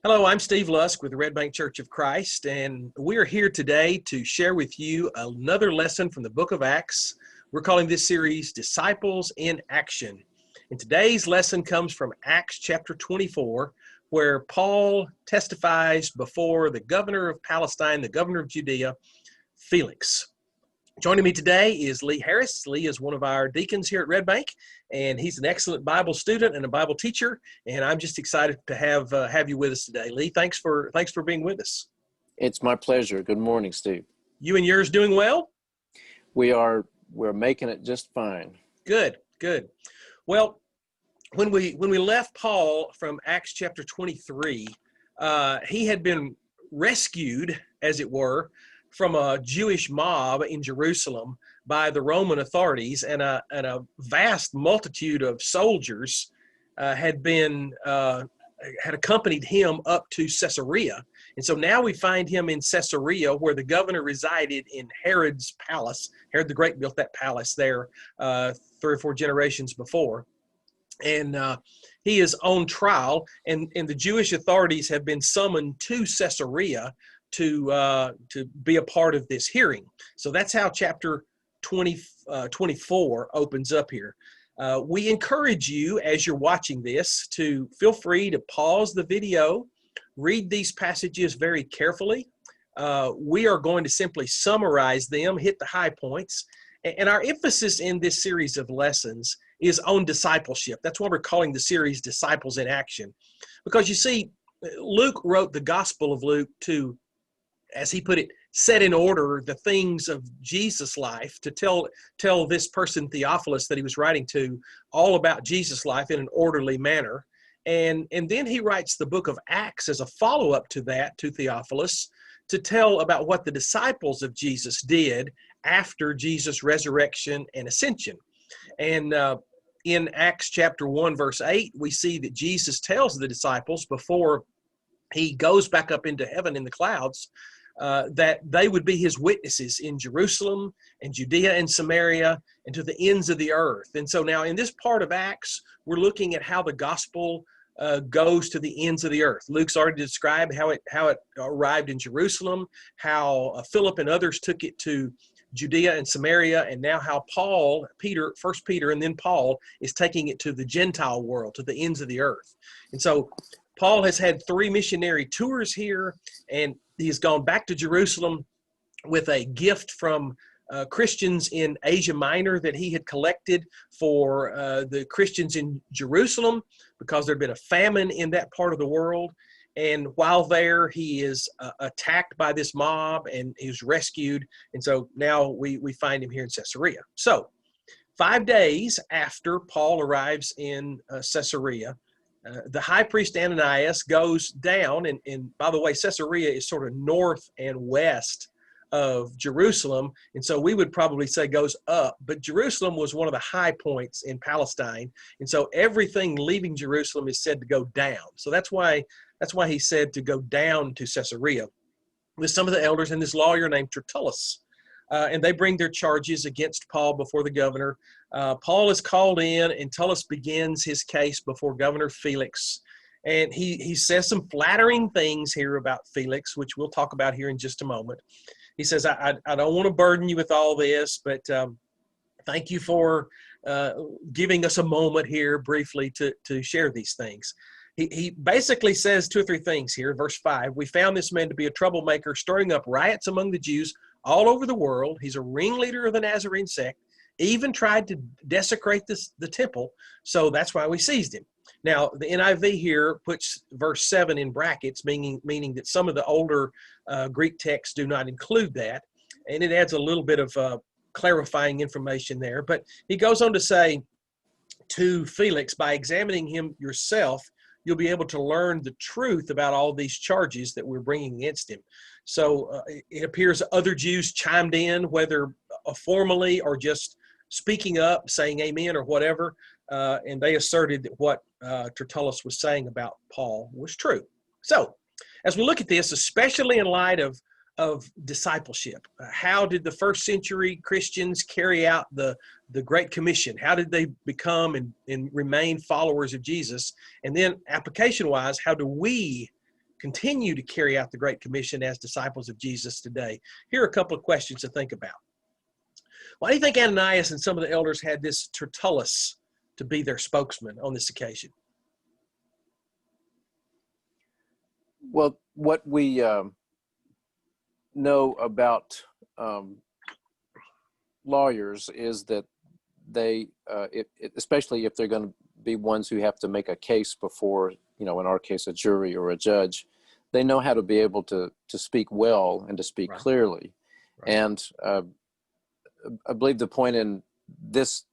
Hello, I'm Steve Lusk with the Red Bank Church of Christ, and we are here today to share with you another lesson from the book of Acts. We're calling this series Disciples in Action. And today's lesson comes from Acts chapter 24, where Paul testifies before the governor of Palestine, the governor of Judea, Felix. Joining me today is Lee Harris. Lee is one of our deacons here at Red Bank, and he's an excellent Bible student and a Bible teacher. And I'm just excited to have you with us today, Lee. Thanks for being with us. It's my pleasure. Good morning, Steve. You and yours doing well? We're making it just fine. Good. Well, when we left Paul from Acts chapter 23, he had been rescued, as it were, from a Jewish mob in Jerusalem by the Roman authorities, and a vast multitude of soldiers had accompanied him up to Caesarea. And so now we find him in Caesarea, where the governor resided in Herod's palace. Herod the Great built that palace there 3 or 4 generations before. And he is on trial, and the Jewish authorities have been summoned to Caesarea to be a part of this hearing. So that's how chapter 24 opens up here. We encourage you, as you're watching this, to feel free to pause the video, read these passages very carefully. We are going to simply summarize them, hit the high points, and our emphasis in this series of lessons is on discipleship. That's why we're calling the series Disciples in Action. Because you see, Luke wrote the Gospel of Luke to, as he put it, set in order the things of Jesus' life, to tell this person Theophilus that he was writing to all about Jesus' life in an orderly manner. And then he writes the book of Acts as a follow-up to that, to Theophilus, to tell about what the disciples of Jesus did after Jesus' resurrection and ascension. And in Acts chapter 1, verse 8, we see that Jesus tells the disciples before he goes back up into heaven in the clouds, that they would be his witnesses in Jerusalem and Judea and Samaria and to the ends of the earth. And so now in this part of Acts, we're looking at how the gospel goes to the ends of the earth. Luke's already described how it arrived in Jerusalem, how Philip and others took it to Judea and Samaria, and now how First Peter and then Paul is taking it to the Gentile world, to the ends of the earth. And so Paul has had 3 missionary tours here, and he's gone back to Jerusalem with a gift from Christians in Asia Minor that he had collected for the Christians in Jerusalem, because there had been a famine in that part of the world. And while there, he is attacked by this mob, and he's rescued. And so now we find him here in Caesarea. So 5 days after Paul arrives in Caesarea, the high priest Ananias goes down, and by the way, Caesarea is sort of north and west of Jerusalem, and so we would probably say goes up, but Jerusalem was one of the high points in Palestine, and so everything leaving Jerusalem is said to go down. So that's why he said to go down to Caesarea with some of the elders and this lawyer named Tertullus. And they bring their charges against Paul before the governor. Paul is called in, and Tertullus begins his case before Governor Felix. And he says some flattering things here about Felix, which we'll talk about here in just a moment. He says, I don't want to burden you with all this, but thank you for giving us a moment here briefly to share these things. He basically says 2 or 3 things here. Verse 5, we found this man to be a troublemaker, stirring up riots among the Jews all over the world. He's a ringleader of the Nazarene sect, even tried to desecrate the temple, so that's why we seized him. Now, the NIV here puts verse 7 in brackets, meaning that some of the older Greek texts do not include that, and it adds a little bit of clarifying information there. But he goes on to say to Felix, by examining him yourself, you'll be able to learn the truth about all these charges that we're bringing against him. So it appears other Jews chimed in, whether formally or just speaking up, saying amen or whatever, and they asserted that what Tertullus was saying about Paul was true. So as we look at this, especially in light of discipleship, how did the first century Christians carry out the Great Commission? How did they become and remain followers of Jesus? And then application-wise, how do we continue to carry out the Great Commission as disciples of Jesus today? Here are a couple of questions to think about. Why do you think Ananias and some of the elders had this Tertullus to be their spokesman on this occasion? Well, what we know about lawyers is that they, especially if they're going to be ones who have to make a case before, in our case, a jury or a judge, they know how to be able to speak well and to speak Right. clearly. Right. And I believe the point in this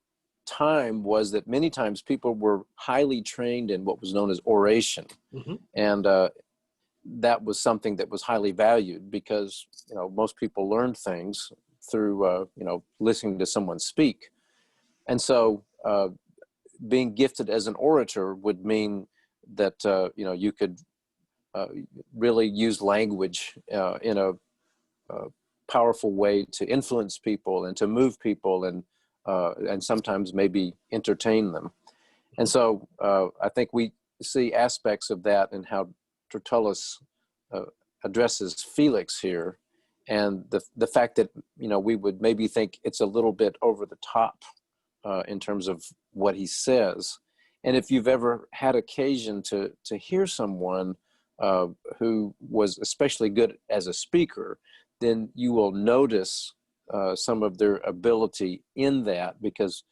time was that many times people were highly trained in what was known as oration. Mm-hmm. And that was something that was highly valued because, most people learned things through, listening to someone speak. And so being gifted as an orator would mean that, you could really use language in a powerful way to influence people and to move people and sometimes maybe entertain them. And so I think we see aspects of that in how Tertullus addresses Felix here, and the fact that we would maybe think it's a little bit over the top in terms of what he says. And if you've ever had occasion to hear someone who was especially good as a speaker, then you will notice some of their ability in that, because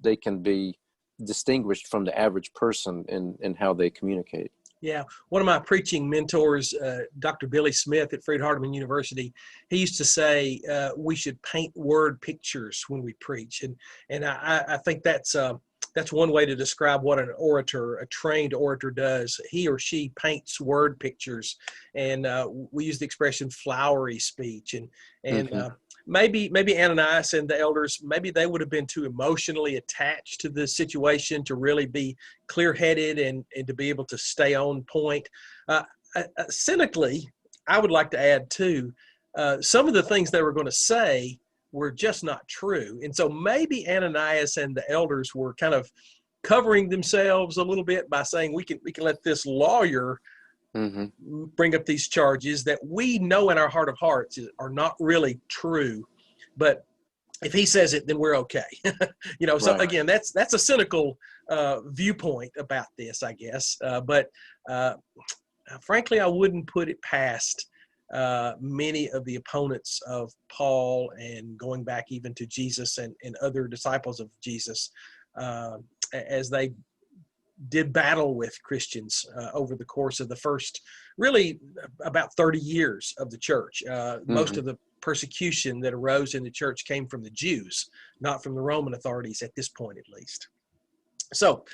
they can be distinguished from the average person in how they communicate. Yeah, one of my preaching mentors, Dr. Billy Smith at Freed-Hardeman University, he used to say we should paint word pictures when we preach, and I think that's one way to describe what an orator, a trained orator, does. He or she paints word pictures, and we use the expression flowery speech, and Mm-hmm. Maybe Ananias and the elders, maybe they would have been too emotionally attached to the situation to really be clear-headed and to be able to stay on point. Cynically, I would like to add too, some of the things they were going to say were just not true. And so maybe Ananias and the elders were kind of covering themselves a little bit by saying, we can let this lawyer Mm-hmm. bring up these charges that we know in our heart of hearts are not really true, but if he says it, then we're okay. So Right. again, that's a cynical viewpoint about this, I guess. But frankly, I wouldn't put it past many of the opponents of Paul, and going back even to Jesus and other disciples of Jesus, as they did battle with Christians over the course of the first, really about 30 years of the church. Most of the persecution that arose in the church came from the Jews, not from the Roman authorities at this point, at least. So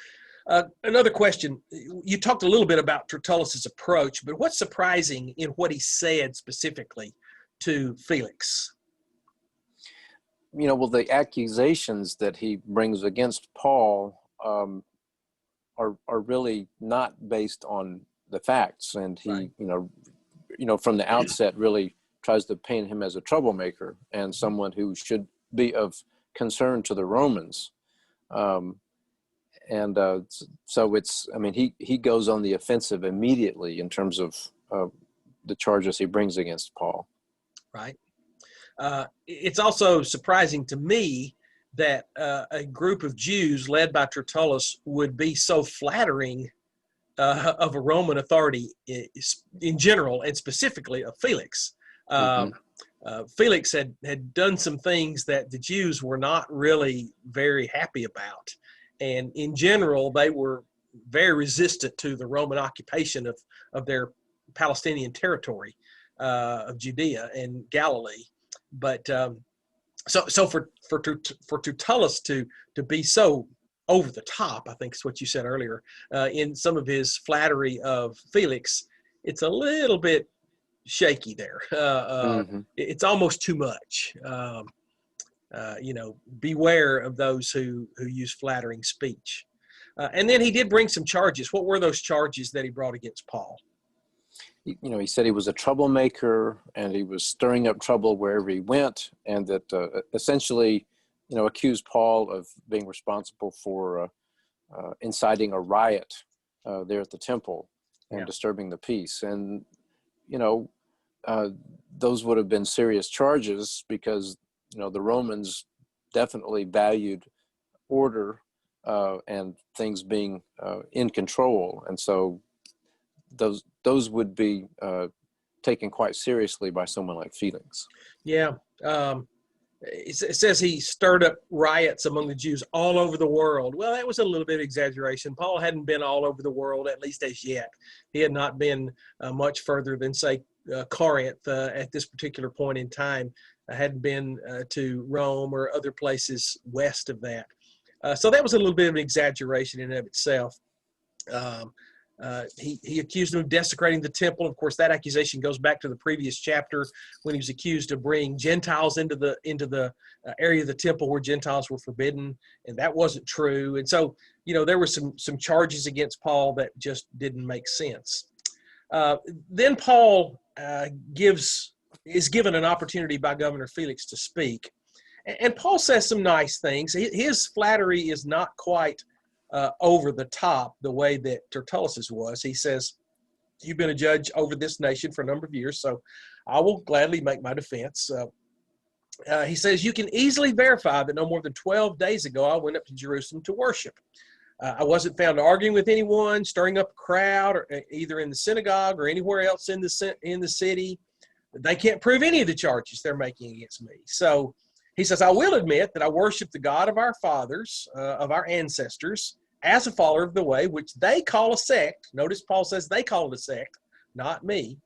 another question, you talked a little bit about Tertullus's approach, but what's surprising in what he said specifically to Felix? Well, the accusations that he brings against Paul are really not based on the facts, and he, Right. From the outset, really tries to paint him as a troublemaker and someone who should be of concern to the Romans. So it's, he goes on the offensive immediately in terms of the charges he brings against Paul. Right. It's also surprising to me that a group of Jews led by Tertullus would be so flattering of a Roman authority in general, and specifically of Felix. Felix had done some things that the Jews were not really very happy about. And in general, they were very resistant to the Roman occupation of their Palestinian territory of Judea and Galilee. But so for Tertullus to be so over the top, I think is what you said earlier, in some of his flattery of Felix, it's a little bit shaky there. It's almost too much. Beware of those who use flattering speech. And then he did bring some charges. What were those charges that he brought against Paul? He said he was a troublemaker and he was stirring up trouble wherever he went, and that essentially, accused Paul of being responsible for inciting a riot there at the temple. and Yeah. disturbing the peace. And, you know, those would have been serious charges because, you know, the Romans definitely valued order and things being in control. And so those would be taken quite seriously by someone like Felix. Yeah. It says he stirred up riots among the Jews all over the world. Well, that was a little bit of exaggeration. Paul hadn't been all over the world, at least as yet. He had not been much further than, say, Corinth at this particular point in time. I hadn't been to Rome or other places west of that. So that was a little bit of an exaggeration in and of itself. He accused him of desecrating the temple. Of course, that accusation goes back to the previous chapter when he was accused of bringing Gentiles into the area of the temple where Gentiles were forbidden, and that wasn't true. And so, you know, there were some charges against Paul that just didn't make sense. Then Paul is given an opportunity by Governor Felix to speak, and Paul says some nice things. His flattery is not quite over the top the way that Tertullus's was. He says, "You've been a judge over this nation for a number of years, so I will gladly make my defense." He says, "You can easily verify that no more than 12 days ago I went up to Jerusalem to worship. I wasn't found arguing with anyone, stirring up a crowd, or either in the synagogue or anywhere else in the city. They can't prove any of the charges they're making against me." So he says, "I will admit that I worship the God of our fathers, of our ancestors, as a follower of the way, which they call a sect." Notice Paul says they call it a sect, not me.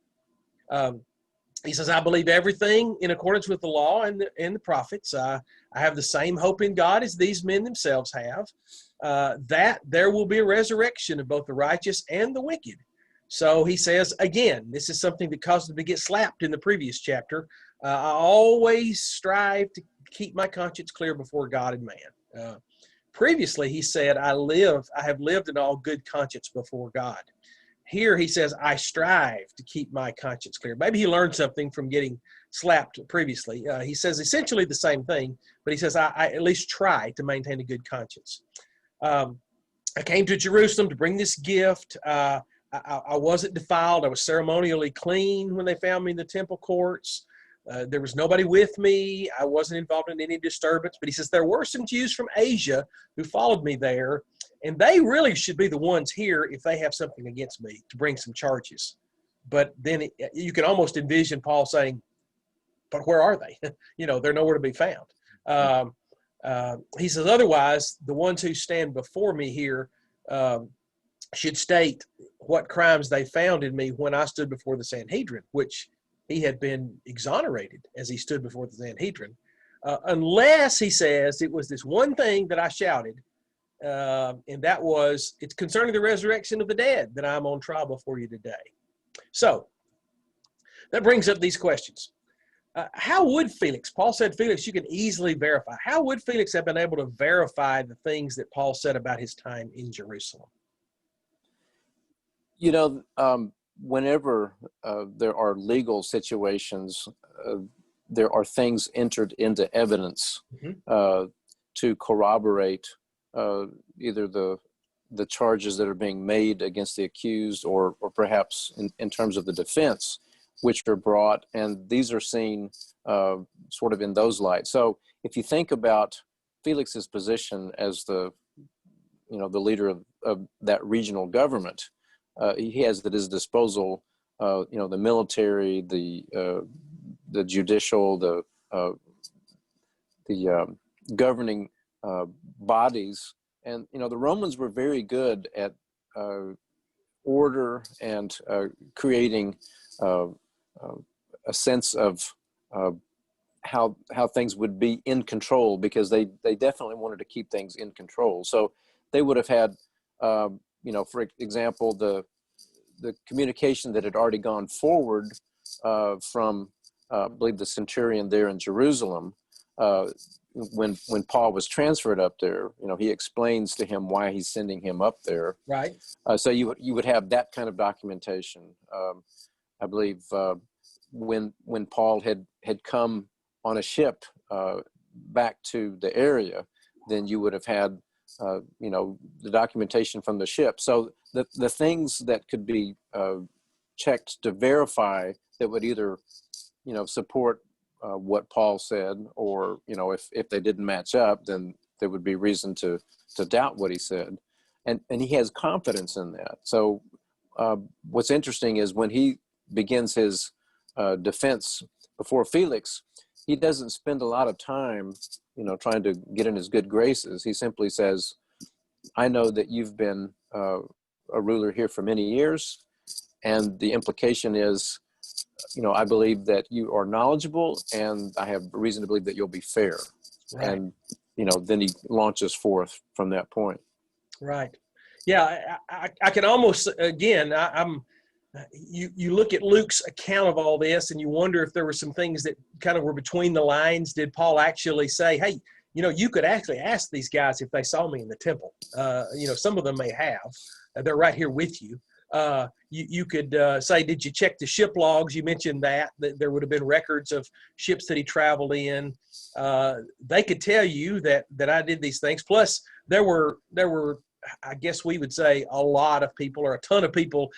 He says, "I believe everything in accordance with the law and the prophets. I have the same hope in God as these men themselves have, that there will be a resurrection of both the righteous and the wicked." So he says, again, this is something that caused him to get slapped in the previous chapter. "I always strive to keep my conscience clear before God and man." Previously, he said, I have lived in all good conscience before God. Here he says, "I strive to keep my conscience clear." Maybe he learned something from getting slapped previously. He says essentially the same thing, but he says, I at least try to maintain a good conscience. "I came to Jerusalem to bring this gift. I wasn't defiled. I was ceremonially clean when they found me in the temple courts. There was nobody with me. I wasn't involved in any disturbance." But he says, "There were some Jews from Asia who followed me there, and they really should be the ones here if they have something against me to bring some charges." But then you can almost envision Paul saying, "But where are they?" You know, they're nowhere to be found. He says, "Otherwise, the ones who stand before me here should state what crimes they found in me when I stood before the Sanhedrin," which he had been exonerated as he stood before the Sanhedrin, "unless," he says, "it was this one thing that I shouted, and that was, it's concerning the resurrection of the dead that I'm on trial before you today." So that brings up these questions. How would Felix, Paul said, Felix, you can easily verify. How would Felix have been able to verify the things that Paul said about his time in Jerusalem? You know, whenever there are legal situations, there are things entered into evidence to corroborate either the charges that are being made against the accused, or perhaps in terms of the defense, which are brought, and these are seen sort of in those lights. So if you think about Felix's position as the leader of that regional government, he has at his disposal, the military, the judicial, the governing bodies, and the Romans were very good at order and creating a sense of how things would be in control, because they definitely wanted to keep things in control. So they would have had, for example, the communication that had already gone forward from, I believe, the centurion there in Jerusalem. When Paul was transferred up there, he explains to him why he's sending him up there. Right. So you would have that kind of documentation. I believe when Paul had come on a ship back to the area, then you would have had the documentation from the ship. So the things that could be checked to verify that would either, support what Paul said, or, if they didn't match up, then there would be reason to doubt what he said. And he has confidence in that. So what's interesting is when he begins his defense before Felix, he doesn't spend a lot of time, trying to get in his good graces. He simply says, I know that you've been a ruler here for many years, and the implication is, I believe that you are knowledgeable, and I have reason to believe that you'll be fair. Right. And, then he launches forth from that point. Right. Yeah, I can almost, again, you look at Luke's account of all this, and you wonder if there were some things that kind of were between the lines. Did Paul actually say, hey, you could actually ask these guys if they saw me in the temple? Some of them may have. They're right here with you. You could say, did you check the ship logs? You mentioned that there would have been records of ships that he traveled in. They could tell you that I did these things. Plus, there were, I guess we would say, a lot of people, or a ton of people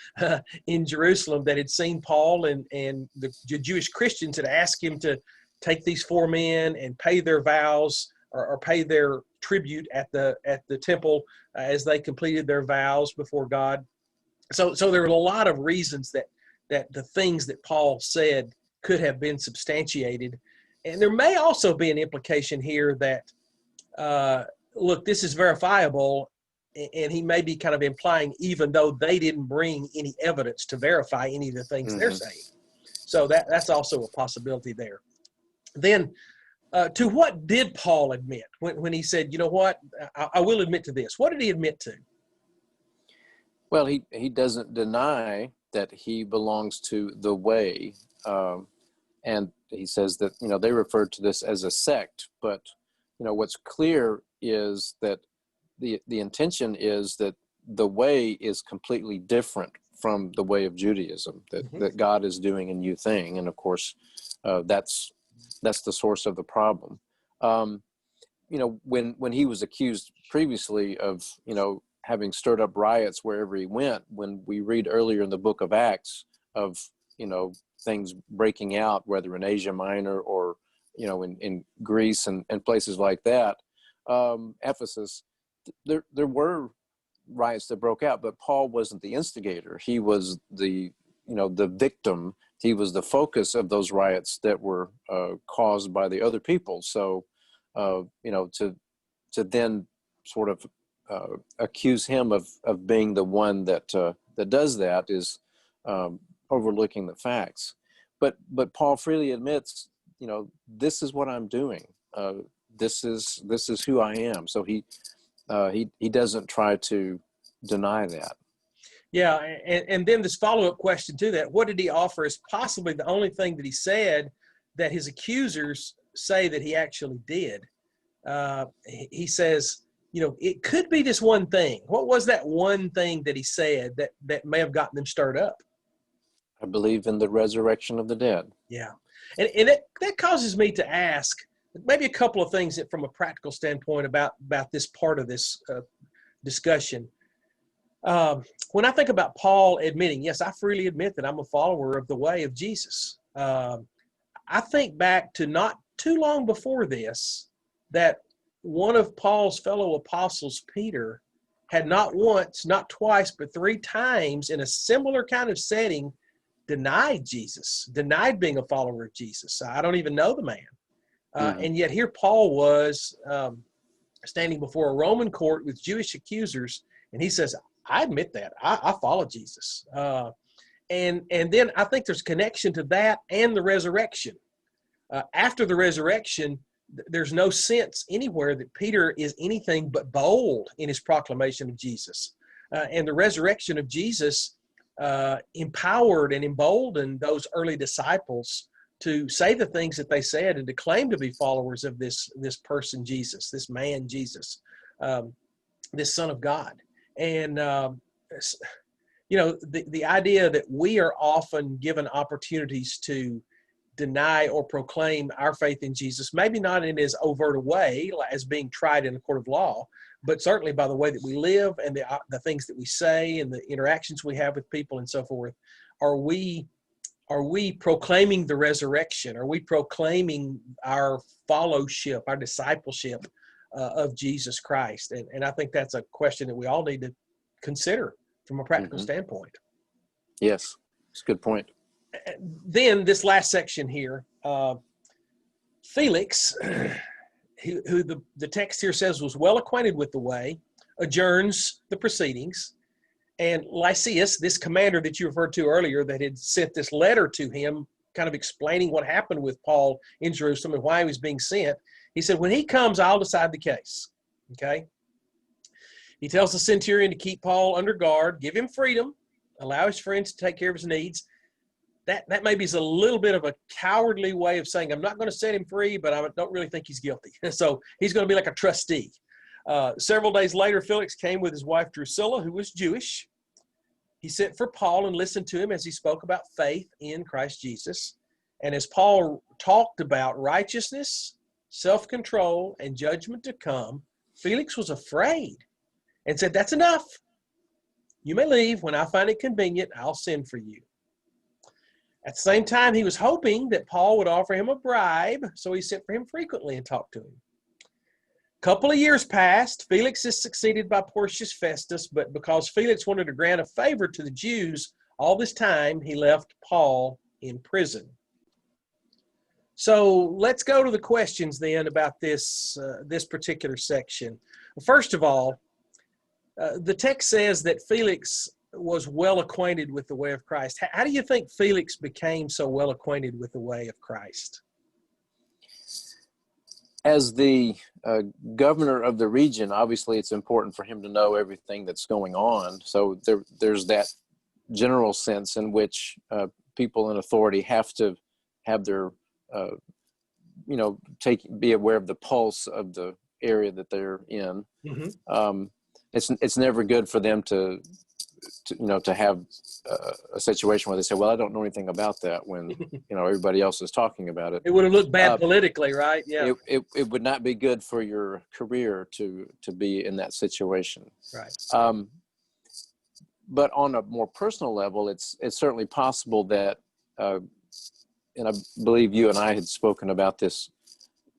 in Jerusalem that had seen Paul, and the Jewish Christians had asked him to take these 4 men and pay their vows, or pay their tribute at the temple as they completed their vows before God. So there were a lot of reasons that the things that Paul said could have been substantiated. And there may also be an implication here that, look, this is verifiable, and he may be kind of implying, even though they didn't bring any evidence to verify any of the things they're saying. So that's also a possibility there. Then, to what did Paul admit when he said, you know what, I will admit to this? What did he admit to? Well, he doesn't deny that he belongs to the way. And he says that, they referred to this as a sect. But, what's clear is that the intention is that the way is completely different from the way of Judaism, that God is doing a new thing. And of course, that's the source of the problem. When he was accused previously of, having stirred up riots wherever he went, when we read earlier in the book of Acts of, things breaking out, whether in Asia Minor or, in Greece and places like that, Ephesus, there were riots that broke out, but Paul wasn't the instigator. He was the victim. He was the focus of those riots that were caused by the other people. So, to then sort of accuse him of being the one that does that is overlooking the facts. But Paul freely admits, this is what I'm doing. This is who I am. So he doesn't try to deny that. Yeah, and then this follow-up question to that: what did he offer as possibly the only thing that he said that his accusers say that he actually did? He says, it could be this one thing. What was that one thing that he said that may have gotten them stirred up? I believe in the resurrection of the dead. Yeah. And that causes me to ask maybe a couple of things that from a practical standpoint about this part of this discussion. When I think about Paul admitting, yes, I freely admit that I'm a follower of the way of Jesus. I think back to not too long before this, that one of Paul's fellow apostles, Peter, had not once, not twice, but 3 times in a similar kind of setting denied Jesus, denied being a follower of Jesus. I don't even know the man. And yet here Paul was standing before a Roman court with Jewish accusers, and he says, I admit that. I follow Jesus. And then I think there's connection to that and the resurrection. After the resurrection, there's no sense anywhere that Peter is anything but bold in his proclamation of Jesus. And the resurrection of Jesus empowered and emboldened those early disciples to say the things that they said and to claim to be followers of this person Jesus, this man Jesus, this Son of God. And the idea that we are often given opportunities to deny or proclaim our faith in Jesus, maybe not in as overt a way as being tried in a court of law, but certainly by the way that we live and the things that we say and the interactions we have with people and so forth. Are we proclaiming the resurrection? Are we proclaiming our fellowship, our discipleship of Jesus Christ? And I think that's a question that we all need to consider from a practical standpoint. Yes, it's a good point. Then this last section here, Felix, who the text here says was well acquainted with the way, adjourns the proceedings. And Lysias, this commander that you referred to earlier that had sent this letter to him, kind of explaining what happened with Paul in Jerusalem and why he was being sent, he said, when he comes, I'll decide the case. Okay? He tells the centurion to keep Paul under guard, give him freedom, allow his friends to take care of his needs. That maybe is a little bit of a cowardly way of saying, I'm not going to set him free, but I don't really think he's guilty. So he's going to be like a trustee. Several days later, Felix came with his wife Drusilla, who was Jewish. He sent for Paul and listened to him as he spoke about faith in Christ Jesus. And as Paul talked about righteousness, self-control, and judgment to come, Felix was afraid and said, that's enough. You may leave. When I find it convenient, I'll send for you. At the same time, he was hoping that Paul would offer him a bribe, so he sent for him frequently and talked to him. A couple of years passed. Felix is succeeded by Porcius Festus, but because Felix wanted to grant a favor to the Jews, all this time he left Paul in prison. So let's go to the questions then about this particular section. First of all, the text says that Felix was well acquainted with the way of Christ. How do you think Felix became so well acquainted with the way of Christ? As the governor of the region, obviously it's important for him to know everything that's going on. So there's that general sense in which people in authority have to have their, be aware of the pulse of the area that they're in. Mm-hmm. It's never good for them to have a situation where they say, well, I don't know anything about that when, everybody else is talking about it. It would have looked bad politically, right? Yeah. It would not be good for your career to be in that situation. Right. But on a more personal level, it's certainly possible that, and I believe you and I had spoken about this,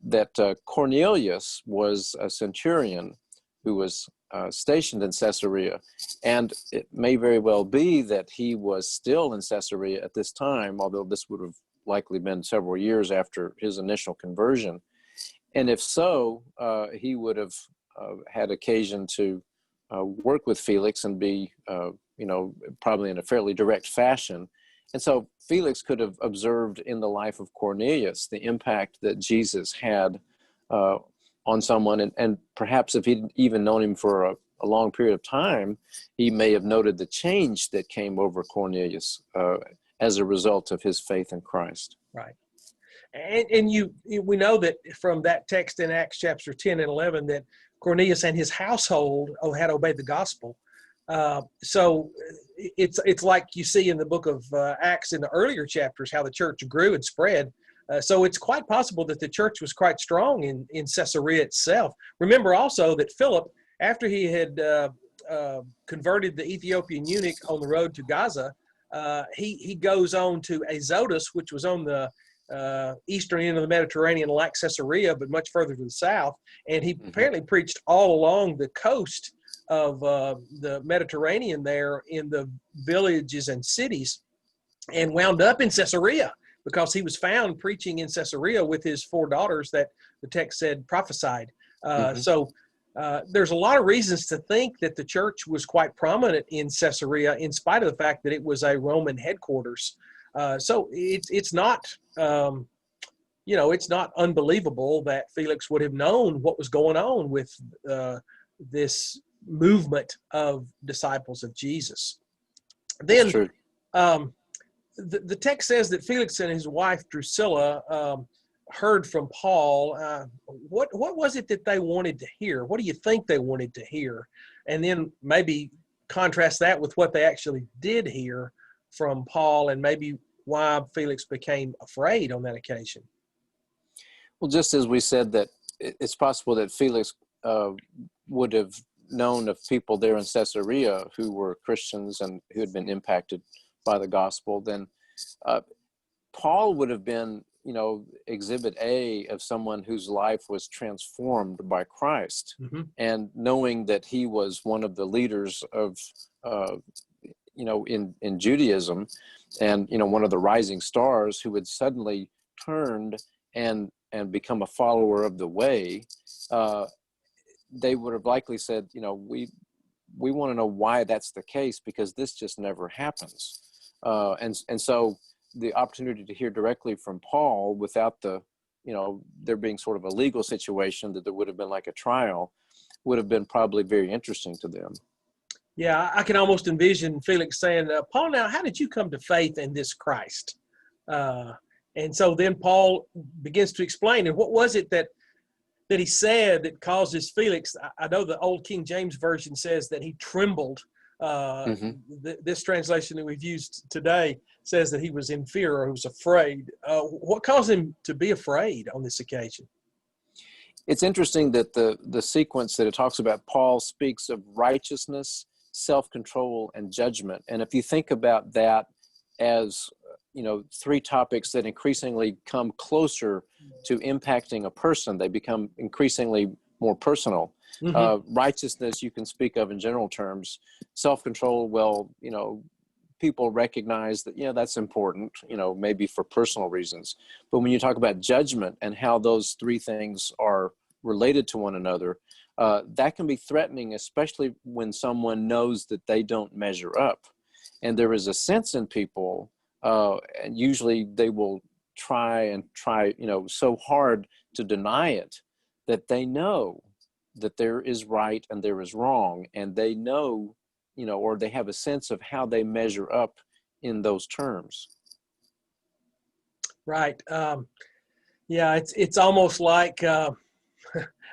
that Cornelius was a centurion who was stationed in Caesarea, and it may very well be that he was still in Caesarea at this time, although this would have likely been several years after his initial conversion. And if so, he would have had occasion to work with Felix and be, probably in a fairly direct fashion. And so Felix could have observed in the life of Cornelius the impact that Jesus had on someone, and perhaps if he'd even known him for a long period of time, he may have noted the change that came over Cornelius as a result of his faith in Christ. Right. And we know that from that text in Acts chapter 10 and 11 that Cornelius and his household had obeyed the gospel. So it's like you see in the book of Acts in the earlier chapters how the church grew and spread. So it's quite possible that the church was quite strong in Caesarea itself. Remember also that Philip, after he had converted the Ethiopian eunuch on the road to Gaza, he goes on to Azotus, which was on the eastern end of the Mediterranean, like Caesarea, but much further to the south. And he apparently preached all along the coast of the Mediterranean there in the villages and cities, and wound up in Caesarea, because he was found preaching in Caesarea with his 4 daughters that the text said prophesied. So there's a lot of reasons to think that the church was quite prominent in Caesarea, in spite of the fact that it was a Roman headquarters. So it's not, it's not unbelievable that Felix would have known what was going on with this movement of disciples of Jesus. Then, the text says that Felix and his wife Drusilla heard from Paul. What was it that they wanted to hear? What do you think they wanted to hear? And then maybe contrast that with what they actually did hear from Paul, and maybe why Felix became afraid on that occasion. Well, just as we said that it's possible that Felix would have known of people there in Caesarea who were Christians and who had been impacted by the gospel, then Paul would have been, exhibit A of someone whose life was transformed by Christ. Mm-hmm. And knowing that he was one of the leaders of, in Judaism, and, one of the rising stars who had suddenly turned and become a follower of the way, they would have likely said, we want to know why that's the case, because this just never happens. And so the opportunity to hear directly from Paul without there being sort of a legal situation that there would have been like a trial would have been probably very interesting to them. Yeah, I can almost envision Felix saying, Paul, now, how did you come to faith in this Christ? And so then Paul begins to explain. And what was it that he said that causes Felix? I know the old King James Version says that he trembled. This translation that we've used today says that he was in fear or he was afraid. What caused him to be afraid on this occasion? It's interesting that the sequence that it talks about, Paul speaks of righteousness, self-control, and judgment. And if you think about that as three topics that increasingly come closer to impacting a person, they become increasingly more personal. Righteousness you can speak of in general terms. Self-control, well, people recognize that, that's important, maybe for personal reasons. But when you talk about judgment and how those three things are related to one another, that can be threatening, especially when someone knows that they don't measure up. And there is a sense in people, and usually they will try, so hard to deny it, that they know that there is right and there is wrong, and they know, or they have a sense of how they measure up in those terms. Right. Yeah, it's almost like,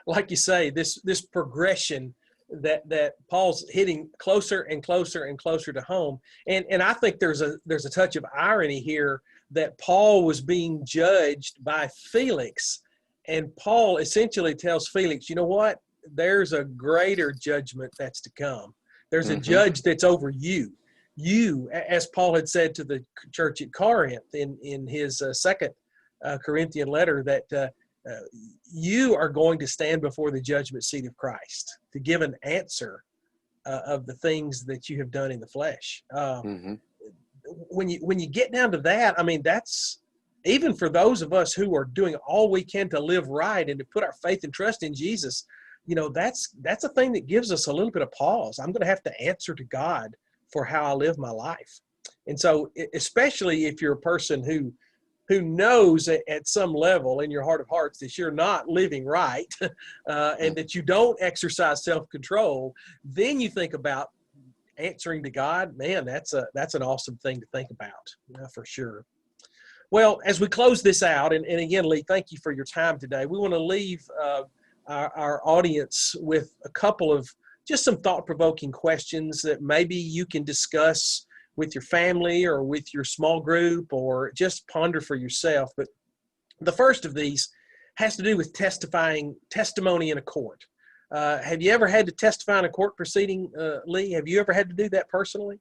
like you say, this progression that Paul's hitting closer and closer and closer to home. And I think there's a touch of irony here that Paul was being judged by Felix, and Paul essentially tells Felix, you know what? There's a greater judgment that's to come. There's a judge that's over you. You, as Paul had said to the church at Corinth in his second Corinthian letter, that you are going to stand before the judgment seat of Christ to give an answer of the things that you have done in the flesh. When you get down to that, I mean, that's even for those of us who are doing all we can to live right and to put our faith and trust in Jesus. That's a thing that gives us a little bit of pause. I'm going to have to answer to God for how I live my life. And so, especially if you're a person who knows at some level in your heart of hearts that you're not living right and that you don't exercise self-control, then you think about answering to God. Man, that's an awesome thing to think about, for sure. Well, as we close this out, and again, Lee, thank you for your time today. We want to leave our audience with a couple of just some thought-provoking questions that maybe you can discuss with your family or with your small group or just ponder for yourself. But the first of these has to do with testimony in a court. Have you ever had to testify in a court proceeding, Lee? Have you ever had to do that personally?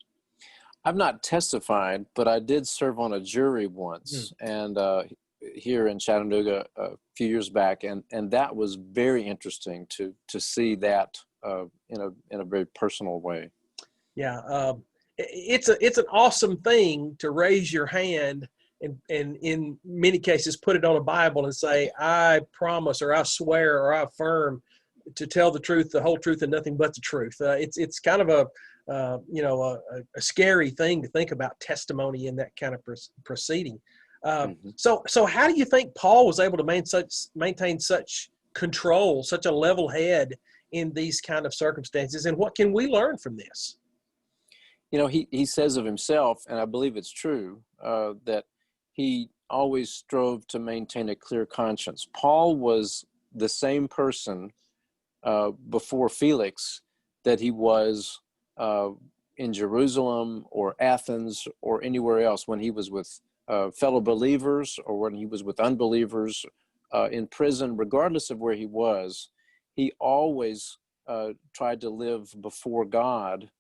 I've not testified, but I did serve on a jury once, and here in Chattanooga a few years back, and that was very interesting to see that in a very personal way. Yeah, it's an awesome thing to raise your hand and in many cases put it on a Bible and say, I promise or I swear or I affirm to tell the truth, the whole truth, and nothing but the truth. It's kind of a scary thing to think about testimony in that kind of proceeding. So how do you think Paul was able to maintain such control, such a level head in these kind of circumstances, and what can we learn from this? He says of himself, and I believe it's true, that he always strove to maintain a clear conscience. Paul was the same person before Felix that he was in Jerusalem or Athens or anywhere else when he was with fellow believers or when he was with unbelievers in prison. Regardless of where he was, he always tried to live before God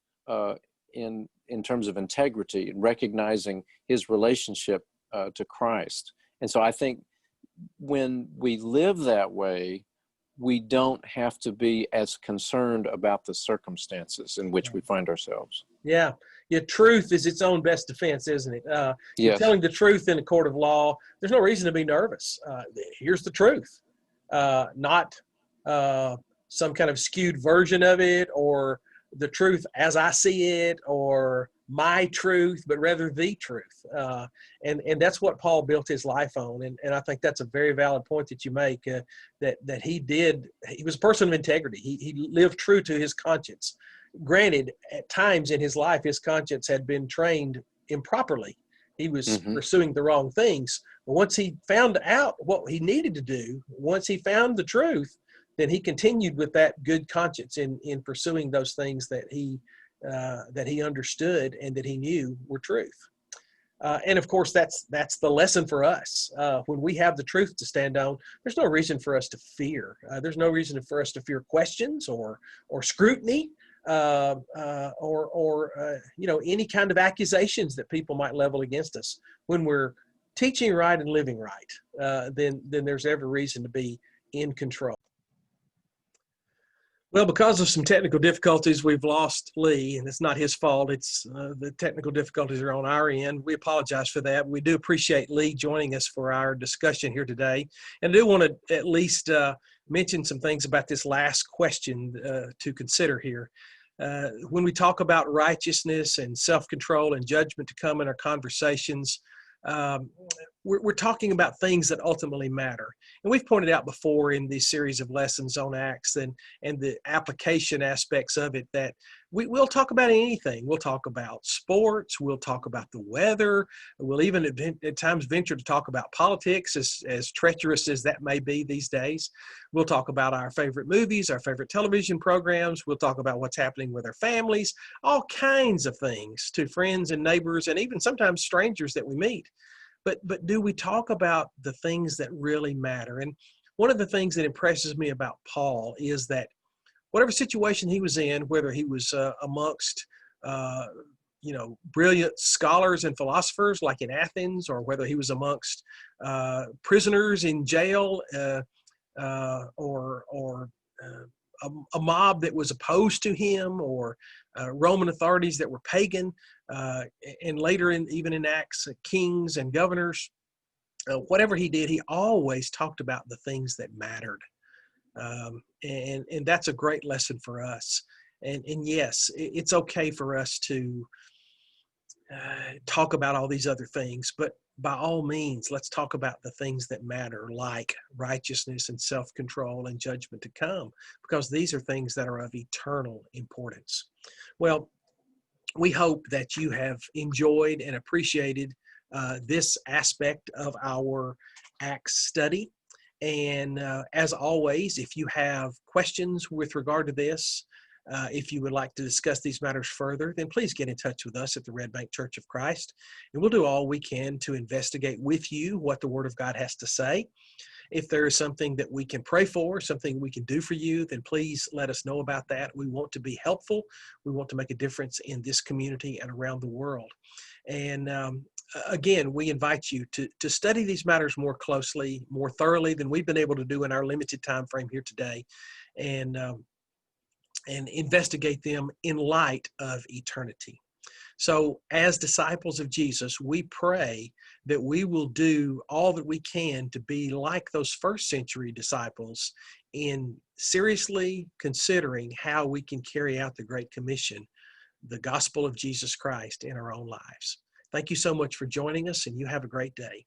in terms of integrity and recognizing his relationship to Christ. And so I think when we live that way, we don't have to be as concerned about the circumstances in which we find ourselves. Yeah. Yeah. Truth is its own best defense, isn't it? You're Yes. telling the truth in a court of law. There's no reason to be nervous. Here's the truth, not some kind of skewed version of it, or the truth as I see it, or my truth, but rather the truth. And that's what Paul built his life on. And I think that's a very valid point that you make, that he was a person of integrity. He lived true to his conscience. Granted, at times in his life, his conscience had been trained improperly. He was pursuing the wrong things. But once he found out what he needed to do, once he found the truth, then he continued with that good conscience in pursuing those things that he understood and that he knew were truth. And of course, that's the lesson for us. When we have the truth to stand on, there's no reason for us to fear. There's no reason for us to fear questions or scrutiny, or any kind of accusations that people might level against us. When we're teaching right and living right, then there's every reason to be in control. Well, because of some technical difficulties, we've lost Lee, and it's not his fault. It's the technical difficulties are on our end. We apologize for that. We do appreciate Lee joining us for our discussion here today. And I do want to at least mention some things about this last question to consider here. When we talk about righteousness and self-control and judgment to come in our conversations, we're talking about things that ultimately matter. And we've pointed out before in these series of lessons on Acts and the application aspects of it that we'll talk about anything. We'll talk about sports. We'll talk about the weather. We'll even at times venture to talk about politics, as treacherous as that may be these days. We'll talk about our favorite movies, our favorite television programs. We'll talk about what's happening with our families, all kinds of things to friends and neighbors and even sometimes strangers that we meet. But do we talk about the things that really matter? And one of the things that impresses me about Paul is that whatever situation he was in, whether he was amongst brilliant scholars and philosophers like in Athens, or whether he was amongst prisoners in jail, or a mob that was opposed to him, or Roman authorities that were pagan, and later even in Acts, kings and governors. Whatever he did, he always talked about the things that mattered. And that's a great lesson for us. And yes, it's okay for us to talk about all these other things, but by all means, let's talk about the things that matter, like righteousness and self-control and judgment to come, because these are things that are of eternal importance. Well, we hope that you have enjoyed and appreciated this aspect of our Acts study. And as always, if you have questions with regard to this, if you would like to discuss these matters further, then please get in touch with us at the Red Bank Church of Christ, and we'll do all we can to investigate with you what the Word of God has to say. If there is something that we can pray for, something we can do for you, then please let us know about that. We want to be helpful. We want to make a difference in this community and around the world. And again, we invite you to study these matters more closely, more thoroughly than we've been able to do in our limited time frame here today, and investigate them in light of eternity. So as disciples of Jesus, we pray that we will do all that we can to be like those first century disciples in seriously considering how we can carry out the Great Commission, the gospel of Jesus Christ, in our own lives. Thank you so much for joining us, and you have a great day.